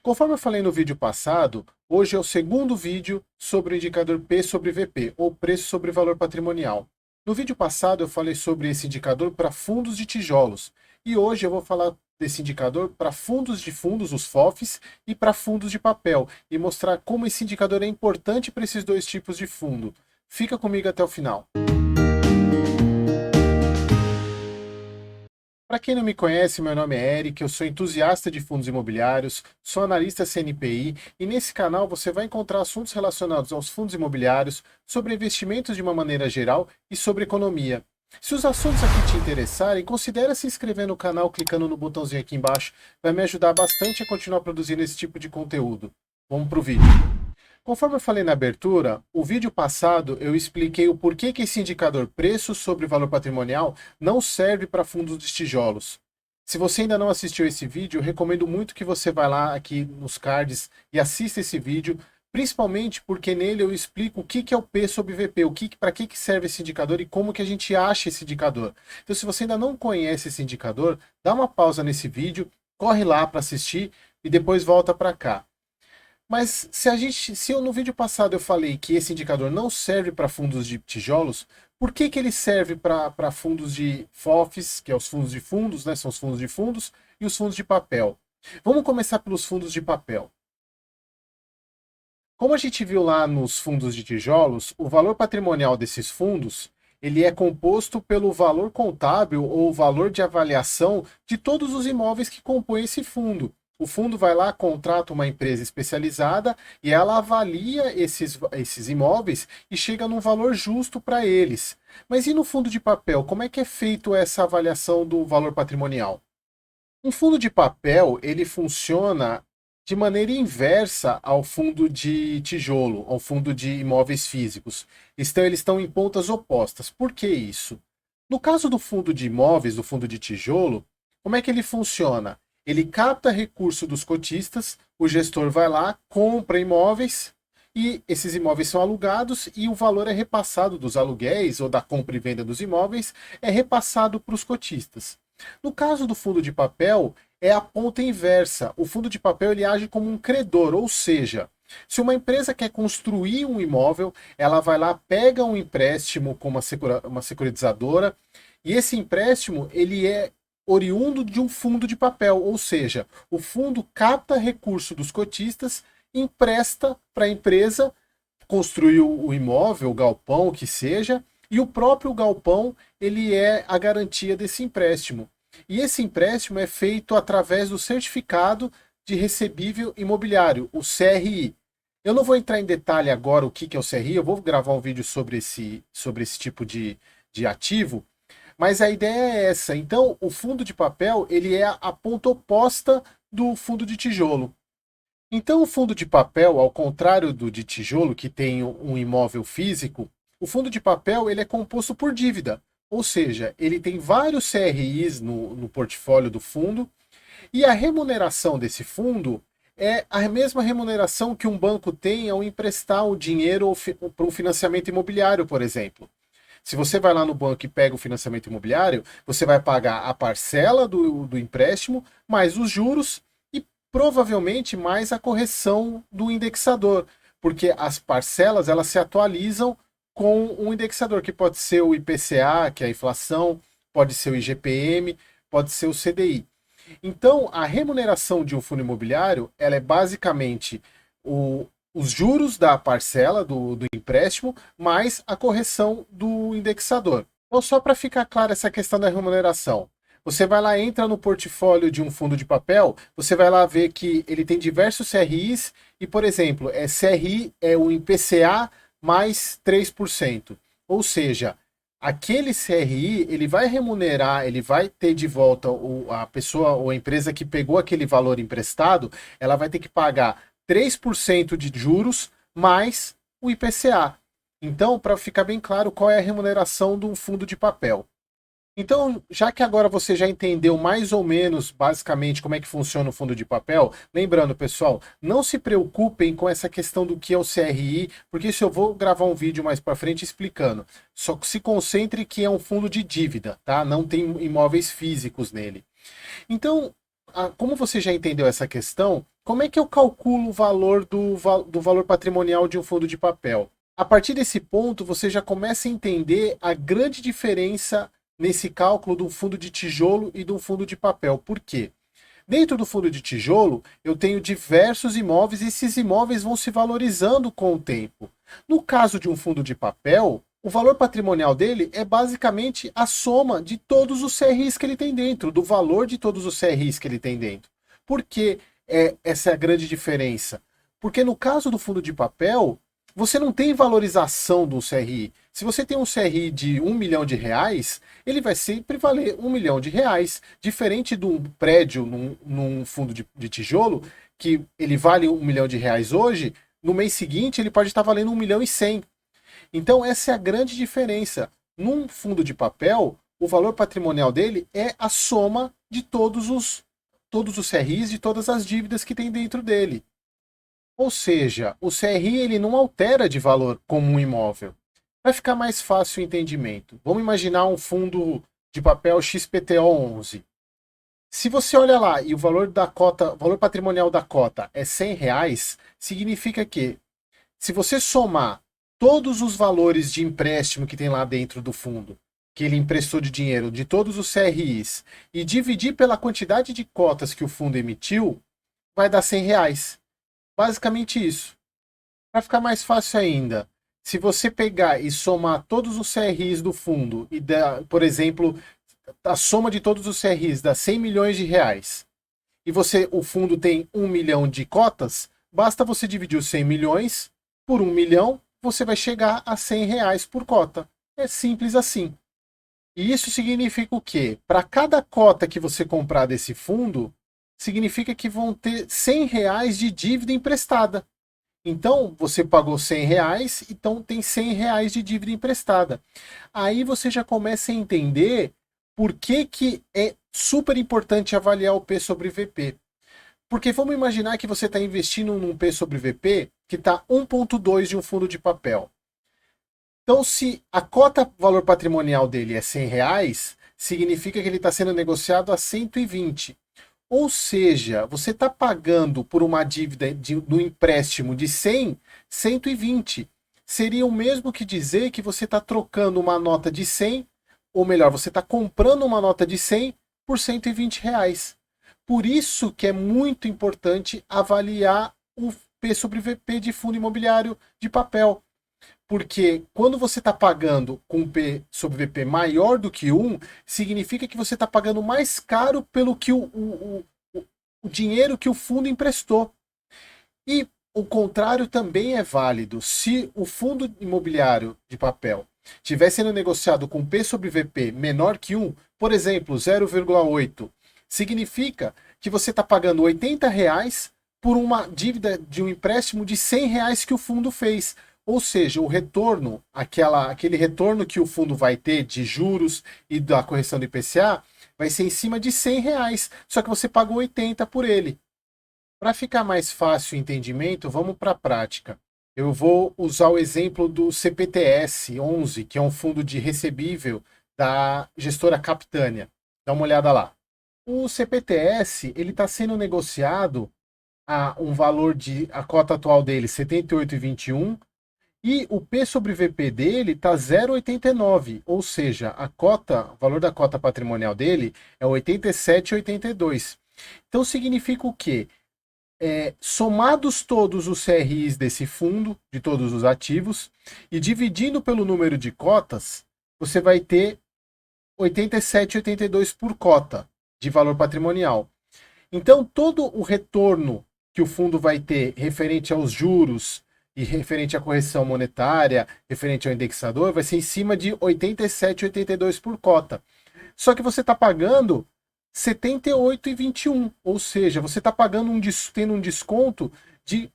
Conforme eu falei no vídeo passado, hoje é o segundo vídeo sobre o indicador P sobre VP, ou preço sobre valor patrimonial. No vídeo passado eu falei sobre esse indicador para fundos de tijolos, e hoje eu vou falar desse indicador para fundos, os FOFs, e para fundos de papel, e mostrar como esse indicador é importante para esses dois tipos de fundo. Fica comigo até o final. Para quem não me conhece, meu nome é Eric, eu sou entusiasta de fundos imobiliários, sou analista CNPI e nesse canal você vai encontrar assuntos relacionados aos fundos imobiliários, sobre investimentos de uma maneira geral e sobre economia. Se os assuntos aqui te interessarem, considere se inscrever no canal clicando no botãozinho aqui embaixo, vai me ajudar bastante a continuar produzindo esse tipo de conteúdo. Vamos para o vídeo. Conforme eu falei na abertura, o vídeo passado eu expliquei o porquê que esse indicador preço sobre valor patrimonial não serve para fundos de tijolos. Se você ainda não assistiu esse vídeo, eu recomendo muito que você vá lá aqui nos cards e assista esse vídeo, principalmente porque nele eu explico o que é o P sobre VP, para que serve esse indicador e como que a gente acha esse indicador. Então, se você ainda não conhece esse indicador, dá uma pausa nesse vídeo, corre lá para assistir e depois volta para cá. Mas se eu no vídeo passado eu falei que esse indicador não serve para fundos de tijolos, por que ele serve para fundos de FOFs, que é os fundos de fundos, né? São os fundos de fundos, e os fundos de papel. Vamos começar pelos fundos de papel. Como a gente viu lá nos fundos de tijolos, o valor patrimonial desses fundos ele é composto pelo valor contábil ou valor de avaliação de todos os imóveis que compõem esse fundo. O fundo vai lá, contrata uma empresa especializada e ela avalia esses imóveis e chega num valor justo para eles. Mas e no fundo de papel, como é que é feito essa avaliação do valor patrimonial? Um fundo de papel, ele funciona de maneira inversa ao fundo de tijolo, ao fundo de imóveis físicos. Eles estão em pontas opostas. Por que isso? No caso do fundo de imóveis, do fundo de tijolo, como é que ele funciona? Ele capta recurso dos cotistas, o gestor vai lá, compra imóveis e esses imóveis são alugados e o valor é repassado dos aluguéis ou da compra e venda dos imóveis é repassado para os cotistas. No caso do fundo de papel, é a ponta inversa. O fundo de papel ele age como um credor, ou seja, se uma empresa quer construir um imóvel, ela vai lá, pega um empréstimo com uma securitizadora, e esse empréstimo ele é oriundo de um fundo de papel, ou seja, o fundo capta recurso dos cotistas, empresta para a empresa construir o imóvel, o galpão, o que seja, e o próprio galpão ele é a garantia desse empréstimo. E esse empréstimo é feito através do certificado de recebível imobiliário, o CRI. Eu não vou entrar em detalhe agora o que é o CRI, eu vou gravar um vídeo sobre esse tipo de ativo, mas a ideia é essa. Então, o fundo de papel ele é a ponta oposta do fundo de tijolo. Então, o fundo de papel, ao contrário do de tijolo, que tem um imóvel físico, o fundo de papel ele é composto por dívida. Ou seja, ele tem vários CRIs no portfólio do fundo, e a remuneração desse fundo é a mesma remuneração que um banco tem ao emprestar o dinheiro para um financiamento imobiliário, por exemplo. Se você vai lá no banco e pega o financiamento imobiliário, você vai pagar a parcela do empréstimo, mais os juros e provavelmente mais a correção do indexador, porque as parcelas elas se atualizam com um indexador, que pode ser o IPCA, que é a inflação, pode ser o IGPM, pode ser o CDI. Então, a remuneração de um fundo imobiliário, ela é basicamente os juros da parcela do empréstimo, mais a correção do indexador. Então, só para ficar clara essa questão da remuneração, você vai lá, entra no portfólio de um fundo de papel, você vai lá ver que ele tem diversos CRIs, e, por exemplo, CRI é o IPCA mais 3%. Ou seja, aquele CRI, ele vai remunerar, ele vai ter de volta a pessoa ou a empresa que pegou aquele valor emprestado, ela vai ter que pagar 3% de juros mais o IPCA. Então, para ficar bem claro qual é a remuneração de um fundo de papel. Então, já que agora você já entendeu mais ou menos, basicamente, como é que funciona o fundo de papel, lembrando, pessoal, não se preocupem com essa questão do que é o CRI, porque isso eu vou gravar um vídeo mais para frente explicando. Só que se concentre que é um fundo de dívida, tá? Não tem imóveis físicos nele. Então, como você já entendeu essa questão, Como é que eu calculo o valor do valor patrimonial de um fundo de papel? A partir desse ponto, você já começa a entender a grande diferença nesse cálculo de um fundo de tijolo e de um fundo de papel. Por quê? Dentro do fundo de tijolo, eu tenho diversos imóveis e esses imóveis vão se valorizando com o tempo. No caso de um fundo de papel, o valor patrimonial dele é basicamente a soma de todos os CRIs que ele tem dentro, do valor de todos os CRIs que ele tem dentro. Por que essa é a grande diferença? Porque no caso do fundo de papel, você não tem valorização do CRI. Se você tem um CRI de R$ 1 milhão, ele vai sempre valer R$ 1 milhão. Diferente de um prédio num fundo de tijolo, que ele vale R$ 1 milhão hoje, no mês seguinte ele pode estar valendo R$ 1,1 milhão. Então essa é a grande diferença. Num fundo de papel, o valor patrimonial dele é a soma de todos os CRIs, de todas as dívidas que tem dentro dele. Ou seja, o CRI ele não altera de valor como um imóvel. Para ficar mais fácil o entendimento, vamos imaginar um fundo de papel XPTO11. Se você olha lá e o valor da cota, o valor patrimonial da cota é R$ 100, significa que se você somar todos os valores de empréstimo que tem lá dentro do fundo, que ele emprestou de dinheiro de todos os CRIs, e dividir pela quantidade de cotas que o fundo emitiu, vai dar R$ 100. Basicamente isso. Para ficar mais fácil ainda, se você pegar e somar todos os CRIs do fundo e dar, por exemplo, a soma de todos os CRIs dá R$ 100 milhões e o fundo tem 1 milhão de cotas, basta você dividir os 100 milhões por 1 milhão, você vai chegar a R$ 100 por cota. É simples assim. E isso significa o quê? Para cada cota que você comprar desse fundo, significa que vão ter R$ 100 de dívida emprestada. Então, você pagou R$ 100, então tem R$ 100 de dívida emprestada. Aí você já começa a entender por que é super importante avaliar o P sobre VP. Porque vamos imaginar que você está investindo num P sobre VP que está 1,2 de um fundo de papel. Então, se a cota valor patrimonial dele é R$ 100, significa que ele está sendo negociado a 120. Ou seja, você está pagando por uma dívida do empréstimo de 100, 120. Seria o mesmo que dizer que você está trocando uma nota de 100, ou melhor, você está comprando uma nota de 100 por R$ 120. Por isso que é muito importante avaliar o P sobre VP de fundo imobiliário de papel. Porque quando você está pagando com P sobre VP maior do que 1, significa que você está pagando mais caro pelo que o dinheiro que o fundo emprestou. E o contrário também é válido. Se o fundo imobiliário de papel estiver sendo negociado com P sobre VP menor que 1, por exemplo, 0,8, significa que você está pagando R$ 80 por uma dívida de um empréstimo de R$ 100 que o fundo fez. Ou seja, o retorno, aquele retorno que o fundo vai ter de juros e da correção do IPCA, vai ser em cima de R$ 100, só que você pagou 80 por ele. Para ficar mais fácil o entendimento, vamos para a prática. Eu vou usar o exemplo do CPTS 11, que é um fundo de recebível da gestora Capitânia. Dá uma olhada lá. O CPTS ele está sendo negociado a um valor a cota atual dele 78,21 e o P sobre VP dele está 0,89, ou seja, o valor da cota patrimonial dele é 87,82. Então significa o quê? Somados todos os CRIs desse fundo, de todos os ativos, e dividindo pelo número de cotas, você vai ter 87,82 por cota de valor patrimonial. Então todo o retorno que o fundo vai ter referente aos juros, e referente à correção monetária, referente ao indexador, vai ser em cima de 87,82 por cota. Só que você está pagando 78,21, ou seja, você está tendo um desconto de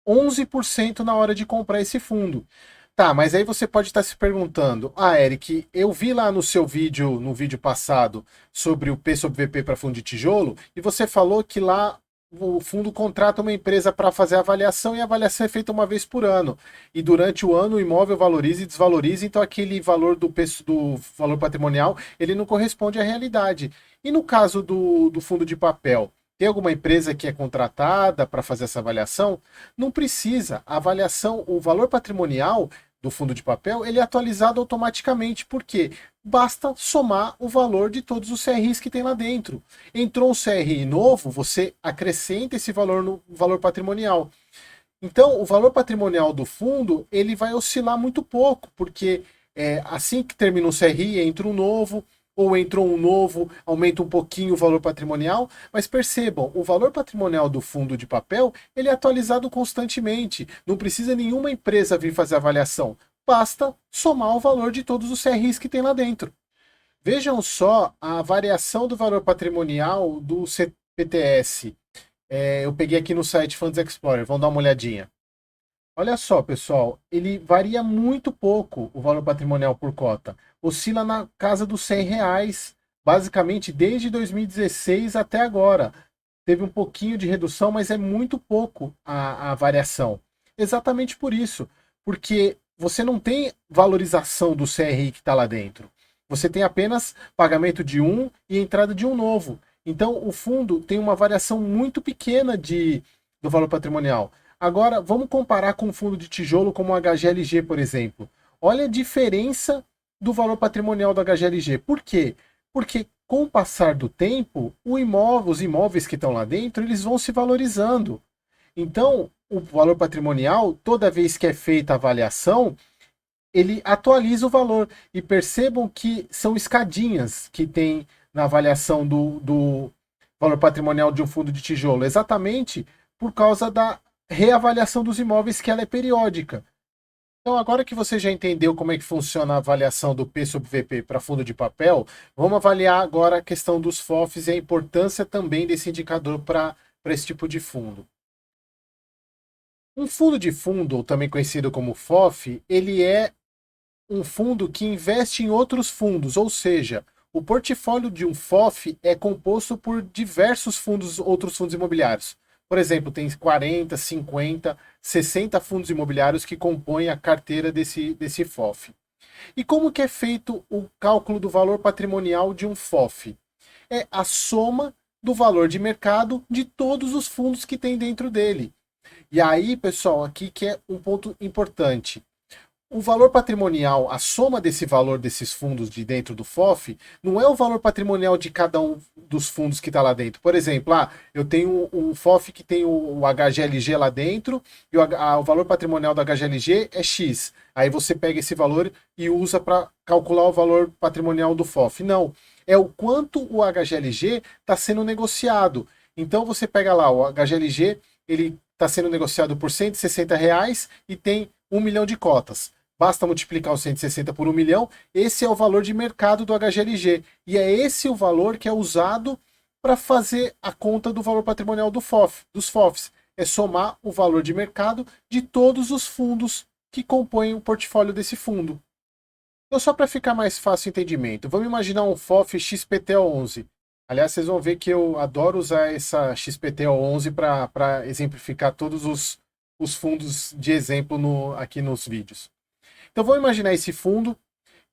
11% na hora de comprar esse fundo. Tá, mas aí você pode estar se perguntando, Eric, eu vi lá no seu vídeo, no vídeo passado, sobre o P sobre VP para fundo de tijolo, e você falou que lá o fundo contrata uma empresa para fazer a avaliação e a avaliação é feita uma vez por ano. E durante o ano o imóvel valoriza e desvaloriza, então aquele valor do valor patrimonial ele não corresponde à realidade. E no caso do fundo de papel, Tem alguma empresa que é contratada para fazer essa avaliação? Não precisa. A avaliação, o valor patrimonial do fundo de papel, ele é atualizado automaticamente. Por quê? Basta somar o valor de todos os CRIs que tem lá dentro. Entrou um CRI novo, você acrescenta esse valor no valor patrimonial. Então, o valor patrimonial do fundo, ele vai oscilar muito pouco, porque assim que termina um CRI, entra um novo, ou entrou um novo, aumenta um pouquinho o valor patrimonial, mas percebam, o valor patrimonial do fundo de papel, ele é atualizado constantemente, não precisa nenhuma empresa vir fazer avaliação, basta somar o valor de todos os CRIs que tem lá dentro. Vejam só a variação do valor patrimonial do CPTS. Eu peguei aqui no site Funds Explorer, vamos dar uma olhadinha. Olha só, pessoal, ele varia muito pouco o valor patrimonial por cota. Oscila na casa dos R$ 100, basicamente desde 2016 até agora. Teve um pouquinho de redução, mas é muito pouco a variação. Exatamente por isso, porque você não tem valorização do CRI que está lá dentro. Você tem apenas pagamento de um e entrada de um novo. Então, o fundo tem uma variação muito pequena do valor patrimonial. Agora, vamos comparar com um fundo de tijolo como o HGLG, por exemplo. Olha a diferença do valor patrimonial do HGLG. Por quê? Porque com o passar do tempo, os imóveis que estão lá dentro, eles vão se valorizando. Então, o valor patrimonial, toda vez que é feita a avaliação, ele atualiza o valor. E percebam que são escadinhas que tem na avaliação do valor patrimonial de um fundo de tijolo, exatamente por causa da reavaliação dos imóveis, que ela é periódica. Então, agora que você já entendeu como é que funciona a avaliação do P sobre VP para fundo de papel, vamos avaliar agora a questão dos FOFs e a importância também desse indicador para esse tipo de fundo. Um fundo de fundo, ou também conhecido como FOF, ele é um fundo que investe em outros fundos, ou seja, o portfólio de um FOF é composto por diversos fundos, outros fundos imobiliários. Por exemplo, tem 40, 50, 60 fundos imobiliários que compõem a carteira desse FOF. E como que é feito o cálculo do valor patrimonial de um FOF? É a soma do valor de mercado de todos os fundos que tem dentro dele. E aí, pessoal, aqui que é um ponto importante. O valor patrimonial, a soma desse valor desses fundos de dentro do FOF, não é o valor patrimonial de cada um dos fundos que está lá dentro. Por exemplo, eu tenho um FOF que tem o HGLG lá dentro e o valor patrimonial do HGLG é X. Aí você pega esse valor e usa para calcular o valor patrimonial do FOF. Não, é o quanto o HGLG está sendo negociado. Então você pega lá, o HGLG, ele está sendo negociado por R$ 160 e tem 1 milhão de cotas. Basta multiplicar os 160 por 1 milhão, esse é o valor de mercado do HGLG. E é esse o valor que é usado para fazer a conta do valor patrimonial dos FOFs. É somar o valor de mercado de todos os fundos que compõem o portfólio desse fundo. Então, só para ficar mais fácil o entendimento, vamos imaginar um FOF XPTO11. Aliás, vocês vão ver que eu adoro usar essa XPTO11 para exemplificar todos os fundos de exemplo aqui nos vídeos. Então vamos imaginar esse fundo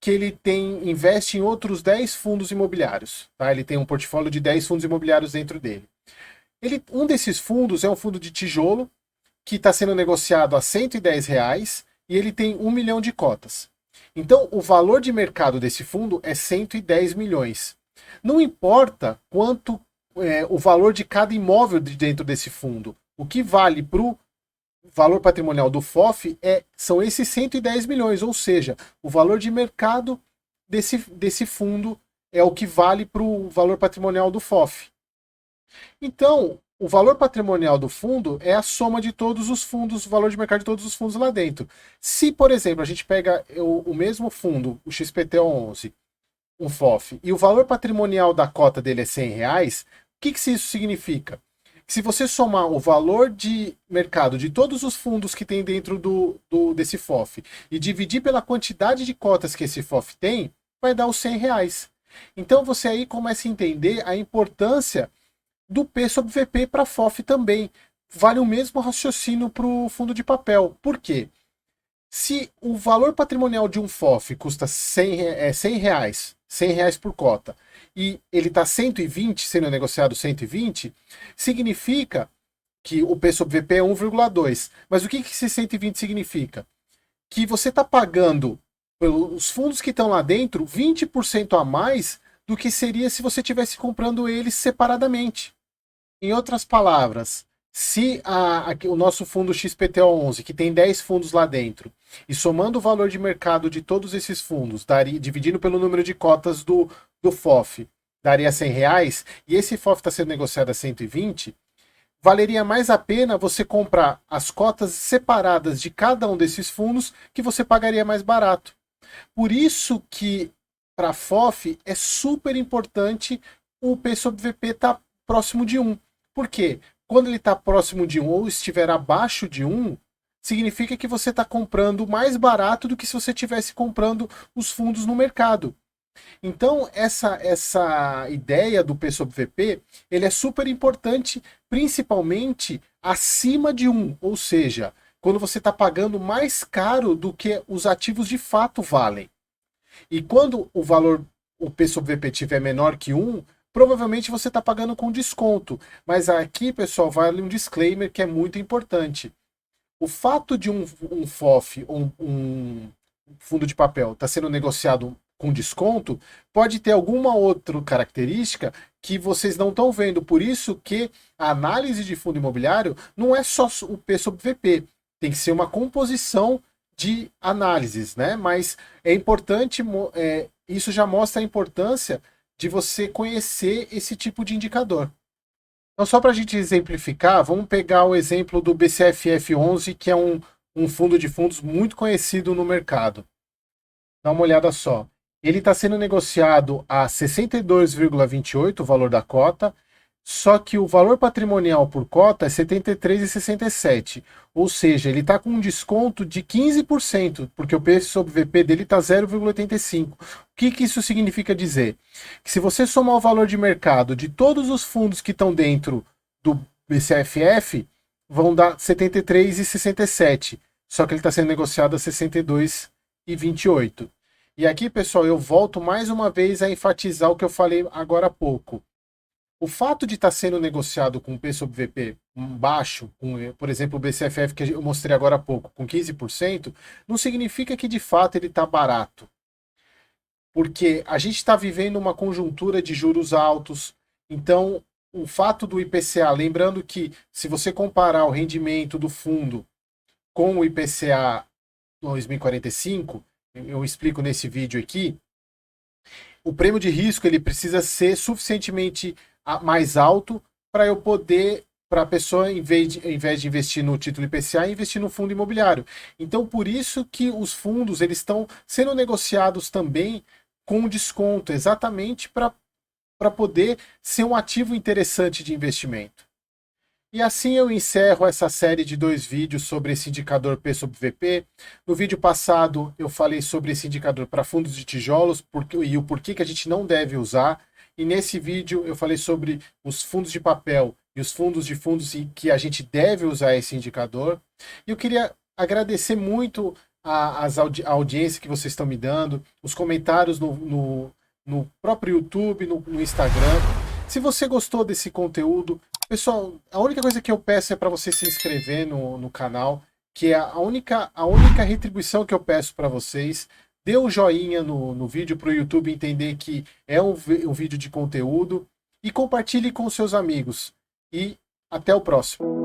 que ele investe em outros 10 fundos imobiliários. Tá? Ele tem um portfólio de 10 fundos imobiliários dentro dele. Um desses fundos é um fundo de tijolo que está sendo negociado a R$ 110 e ele tem 1 milhão de cotas. Então o valor de mercado desse fundo é 110 milhões. Não importa quanto o valor de cada imóvel dentro desse fundo. O que vale para o valor patrimonial do FOF são esses 110 milhões, ou seja, o valor de mercado desse fundo é o que vale para o valor patrimonial do FOF. Então, o valor patrimonial do fundo é a soma de todos os fundos, o valor de mercado de todos os fundos lá dentro. Se, por exemplo, a gente pega o mesmo fundo, o XPTO11, um FOF, e o valor patrimonial da cota dele é R$ 100, o que isso significa? Se você somar o valor de mercado de todos os fundos que tem dentro desse FOF e dividir pela quantidade de cotas que esse FOF tem, vai dar os R$ 100. Então você aí começa a entender a importância do P sobre VP para FOF também. Vale o mesmo raciocínio para o fundo de papel. Por quê? Se o valor patrimonial de um FOF custa R$ 100, R$ 100 por cota, e ele está 120, sendo negociado 120, significa que o P sobre VP é 1,2. Mas o que esse 120 significa? Que você está pagando pelos fundos que estão lá dentro 20% a mais do que seria se você estivesse comprando eles separadamente. Em outras palavras, se o nosso fundo XPTO11, que tem 10 fundos lá dentro, e somando o valor de mercado de todos esses fundos, dividindo pelo número de cotas do FOF, daria R$ 100, e esse FOF está sendo negociado a 120, valeria mais a pena você comprar as cotas separadas de cada um desses fundos, que você pagaria mais barato. Por isso que para FOF é super importante o P sobre VP estar próximo de 1. Por quê? Quando ele está próximo de 1 ou estiver abaixo de 1, significa que você está comprando mais barato do que se você estivesse comprando os fundos no mercado. Então, essa ideia do P sobre VP, ele é super importante, principalmente acima de 1, ou seja, quando você está pagando mais caro do que os ativos de fato valem. E quando o P sobre VP tiver menor que 1, provavelmente você está pagando com desconto. Mas aqui, pessoal, vale um disclaimer que é muito importante. O fato de um FOF, um fundo de papel, estar sendo negociado com desconto, pode ter alguma outra característica que vocês não estão vendo. Por isso que a análise de fundo imobiliário não é só o P sobre VP. Tem que ser uma composição de análises, né? Mas é importante, isso já mostra a importância de você conhecer esse tipo de indicador. Então, só para a gente exemplificar, vamos pegar o exemplo do BCFF11, que é um fundo de fundos muito conhecido no mercado. Dá uma olhada só. Ele está sendo negociado a 62,28 o valor da cota, só que o valor patrimonial por cota é 73,67. Ou seja, ele está com um desconto de 15%, porque o P sobre VP dele está 0,85. O que isso significa dizer? Que se você somar o valor de mercado de todos os fundos que estão dentro do BCFF, vão dar 73,67. Só que ele está sendo negociado a 62,28. E aqui, pessoal, eu volto mais uma vez a enfatizar o que eu falei agora há pouco. O fato de estar sendo negociado com P sobre VP baixo, por exemplo, o BCFF que eu mostrei agora há pouco, com 15%, não significa que de fato ele está barato. Porque a gente está vivendo uma conjuntura de juros altos, então o fato do IPCA, lembrando que se você comparar o rendimento do fundo com o IPCA 2045, eu explico nesse vídeo aqui, o prêmio de risco ele precisa ser suficientemente mais alto para eu poder, para a pessoa, em vez de investir no título IPCA, investir no fundo imobiliário. Então, por isso que os fundos eles estão sendo negociados também com desconto, exatamente para poder ser um ativo interessante de investimento. E assim eu encerro essa série de 2 vídeos sobre esse indicador P sobre VP. No vídeo passado eu falei sobre esse indicador para fundos de tijolos e o porquê que a gente não deve usar. E nesse vídeo eu falei sobre os fundos de papel e os fundos de fundos e que a gente deve usar esse indicador. E eu queria agradecer muito a audiência que vocês estão me dando, os comentários no próprio YouTube, no Instagram. Se você gostou desse conteúdo, pessoal, a única coisa que eu peço é para você se inscrever no canal, que é a única retribuição que eu peço para vocês. Dê um joinha no vídeo para o YouTube entender que é um vídeo de conteúdo e compartilhe com seus amigos. E até o próximo.